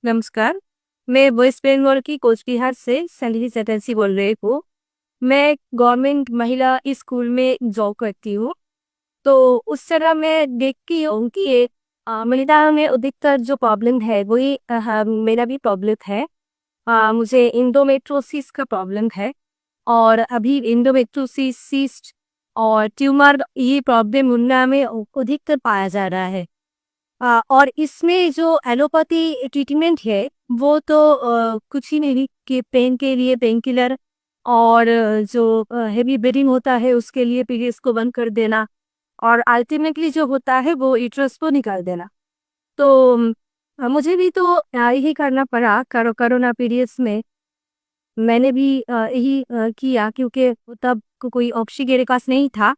नमस्कार। मैं वेस्ट बंगाल की कोच बिहार से संधि चटर्जी बोल रही हूँ। मैं गवर्नमेंट महिला स्कूल में जॉब करती हूँ। तो उस तरह मैं देखती हूँ कि ये महिलाओं में अधिकतर जो प्रॉब्लम है वही मेरा भी प्रॉब्लम है। मुझे इंडोमेट्रोसिस का प्रॉब्लम है और अभी इंडोमेट्रोसिस सिस्ट और ट्यूमर ये प्रॉब्लम उनमें में अधिकतर पाया जा रहा है। और इसमें जो एलोपैथी ट्रीटमेंट है वो तो कुछ ही नहीं कि पेन के लिए पेन किलर और जो हेवी ब्लीडिंग होता है उसके लिए पीरियड्स को बंद कर देना और अल्टीमेटली जो होता है वो यूट्रस को निकाल देना। तो मुझे भी तो यही करना पड़ा कोरोना पीरियड्स में। मैंने भी यही किया क्योंकि तब कोई ऑप्शन मेरे पास नहीं था।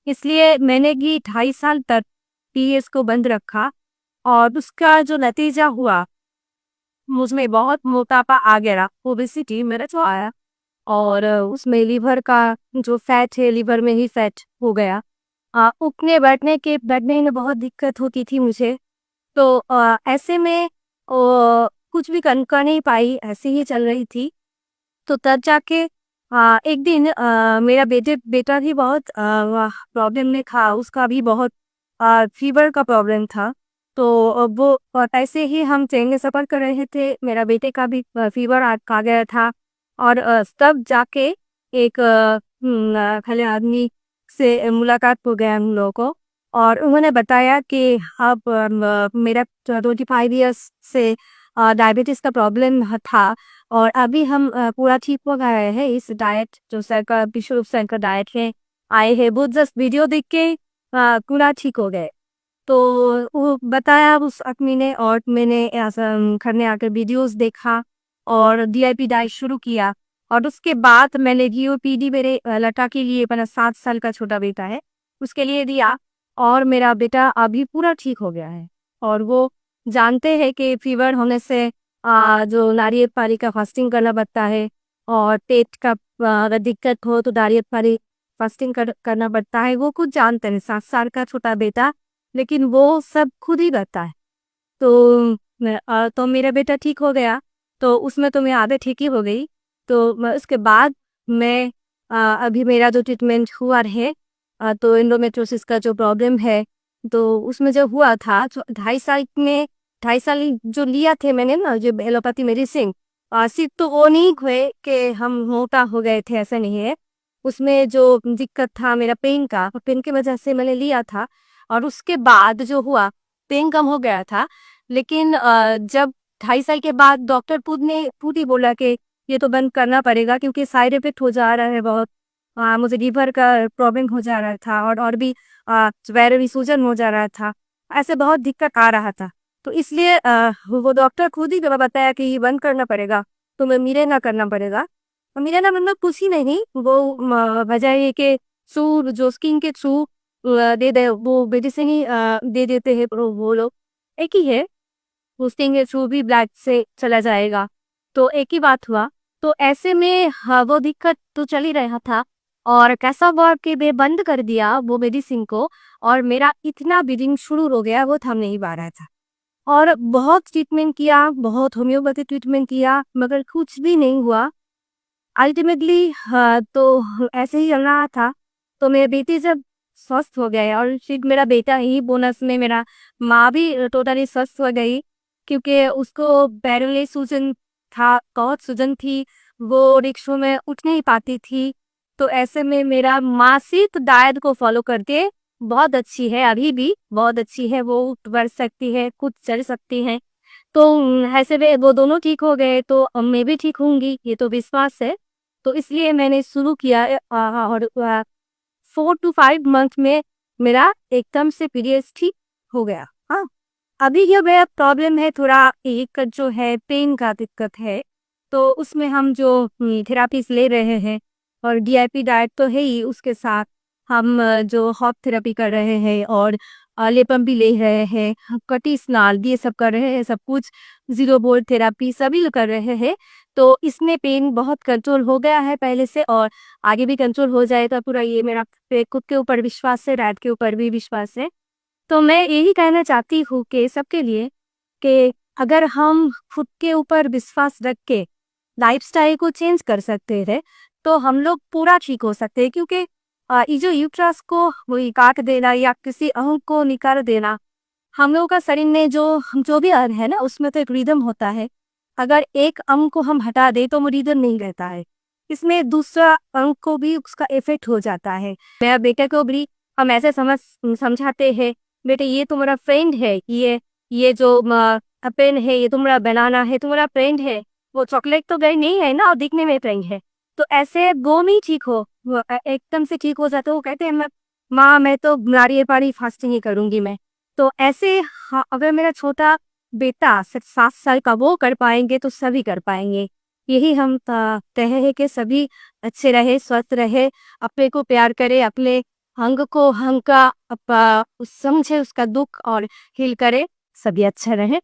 इसलिए मैंने भी 2.5 साल तक पीरियड्स को बंद रखा और उसका जो नतीजा हुआ मुझमें बहुत मोटापा आ गया, ओबेसिटी मेरा जो आया और उसमें लीवर का जो फैट है लीवर में ही फैट हो गया। उठने बैठने में बहुत दिक्कत होती थी मुझे। तो ऐसे में कुछ भी कर नहीं पाई, ऐसे ही चल रही थी। तो तब जाके एक दिन मेरा बेटा भी बहुत प्रॉब्लम में था, उसका भी बहुत फीवर का प्रॉब्लम था। तो वो ऐसे ही हम ट्रेन में सफ़र कर रहे थे, मेरा बेटे का भी फीवर आ गया था और तब जाके एक खले आदमी से मुलाकात हो गया हम लोगों को और उन्होंने बताया कि अब मेरा 25 ईयर्स से डायबिटीज़ का प्रॉब्लम था और अभी हम पूरा ठीक हो गए हैं। इस डाइट जो सरकार विश्व रूप से इनका डाइट है आए हैं, वो जस्ट वीडियो देख के पूरा ठीक हो गए। तो वो बताया उस आदमी ने और मैंने ऐसा घर में आकर वीडियोस देखा और डीआईपी डाइट शुरू किया और उसके बाद मैंने जीओपीडी मेरे लड़का के लिए, अपना 7 साल का छोटा बेटा है उसके लिए दिया और मेरा बेटा अभी पूरा ठीक हो गया है। और वो जानते हैं कि फीवर होने से जो नारियल पानी का फास्टिंग करना पड़ता है और पेट का अगर दिक्कत हो तो नारियल पानी फास्टिंग करना पड़ता है। वो कुछ जानते हैं, 7 साल का छोटा बेटा, लेकिन वो सब खुद ही करता है। तो तो मेरा बेटा ठीक हो गया, तो उसमें तो मैं आधे ठीक ही हो गई। तो उसके बाद मैं अभी मेरा जो ट्रीटमेंट हुआ है तो एंडोमेट्रोसिस का जो प्रॉब्लम है तो उसमें जो हुआ था 2.5 साल में, 2.5 साल जो लिया थे मैंने ना जो एलोपैथी मेडिसिन, सिर्फ तो वो नहीं हुए कि हम मोटा हो गए थे, ऐसा नहीं है। उसमें जो दिक्कत था मेरा पेन की वजह से मैंने लिया था और उसके बाद जो हुआ पेन कम हो गया था। लेकिन जब 2.5 साल के बाद डॉक्टर खुद ही बोला कि ये तो बंद करना पड़ेगा क्योंकि साइड इफेक्ट हो जा रहा है बहुत। मुझे लीवर का प्रॉब्लम हो जा रहा था और भी पैरों में सूजन हो जा रहा था, ऐसे बहुत दिक्कत आ रहा था। तो इसलिए वो डॉक्टर खुद ही बताया कि ये बंद करना पड़ेगा, तुम्हें मिलेना करना पड़ेगा। और मिलेना मतलब कुछ ही नहीं, वो वजह ये कि थ्रू जो स्किन के थ्रू दे दे वो मेडिसिन ही दे देते हैं वो लोग, एक ही है। हॉस्टिंग के थ्रू भी ब्लड से चला जाएगा, तो एक ही बात हुआ। तो ऐसे में वो दिक्कत तो चल ही रहा था और कैसा हुआ कि मैं बंद कर दिया वो मेडिसिन को और मेरा इतना ब्लीडिंग शुरू हो गया वो थम नहीं पा रहा था। और बहुत ट्रीटमेंट किया, बहुत होम्योपैथी ट्रीटमेंट किया, मगर कुछ भी नहीं हुआ। अल्टीमेटली तो ऐसे ही चल रहा था। तो मेरे बेटी जब स्वस्थ हो गए और सिर्फ मेरा बेटा ही, बोनस में मेरा माँ भी टोटली स्वस्थ हो गई क्योंकि उसको पैरों में सूजन था, बहुत सूजन थी, वो रिक्शों में उठ नहीं पाती थी। तो ऐसे में मेरा माँ सिर्फ डाइट को फॉलो करके बहुत अच्छी है, अभी भी बहुत अच्छी है, वो उठ बढ़ सकती है, खुद चल सकती है। तो ऐसे में वो दोनों ठीक हो गए तो अब मैं भी ठीक होंगी, ये तो विश्वास है। तो इसलिए मैंने शुरू किया और 4 to 5 मंथ में मेरा एकदम से पीरियड्स ठीक हो गया। हाँ, अभी ये मेरा प्रॉब्लम है थोड़ा एक जो है पेन का दिक्कत है। तो उसमें हम जो थेरापीज ले रहे हैं और डीआईपी डाइट तो है ही, उसके साथ हम जो हॉट थेरेपी कर रहे हैं और लेपम भी ले रहे हैं, कटी स्नाल ये सब कर रहे हैं, सब कुछ जीरो बोल्ट थेरापी सभी कर रहे हैं। तो इसमें पेन बहुत कंट्रोल हो गया है पहले से और आगे भी कंट्रोल हो जाएगा पूरा, ये मेरा खुद के ऊपर विश्वास है, डाइट के ऊपर भी विश्वास है। तो मैं यही कहना चाहती हूँ कि सबके लिए कि अगर हम खुद के ऊपर विश्वास रख के लाइफस्टाइल को चेंज कर सकते हैं तो हम लोग पूरा ठीक हो सकते हैं, क्योंकि ये जो यूट्रस को वही काट देना या किसी अंग को निकाल देना, हम लोगों का शरीर में जो जो भी अंग है ना उसमें तो एक रिदम होता है। अगर एक अंग को हम हटा दें तो वो रिदम नहीं रहता है, इसमें दूसरा अंग को भी उसका इफेक्ट हो जाता है। मेरा बेटे को भी हम ऐसे समझाते हैं, बेटे ये तुम्हारा फ्रेंड है, ये जो पेन है ये तुम्हारा बनाना है, तुम्हारा फ्रेंड है। वो चॉकलेट तो गई नहीं है ना और दिखने में फ्रेंड है। तो ऐसे वो नहीं ठीक हो, वो एकदम से ठीक हो जाते। वो कहते हैं माँ मैं तो नारियल पानी फास्टिंग ही करूंगी मैं। तो ऐसे हाँ, अगर मेरा छोटा बेटा 7 साल का वो कर पाएंगे तो सभी कर पाएंगे। यही हम कहे हैं कि सभी अच्छे रहे, स्वस्थ रहे, अपने को प्यार करे, अपने अंग को अंग का समझे उसका दुख और हील करे, सभी अच्छा रहे।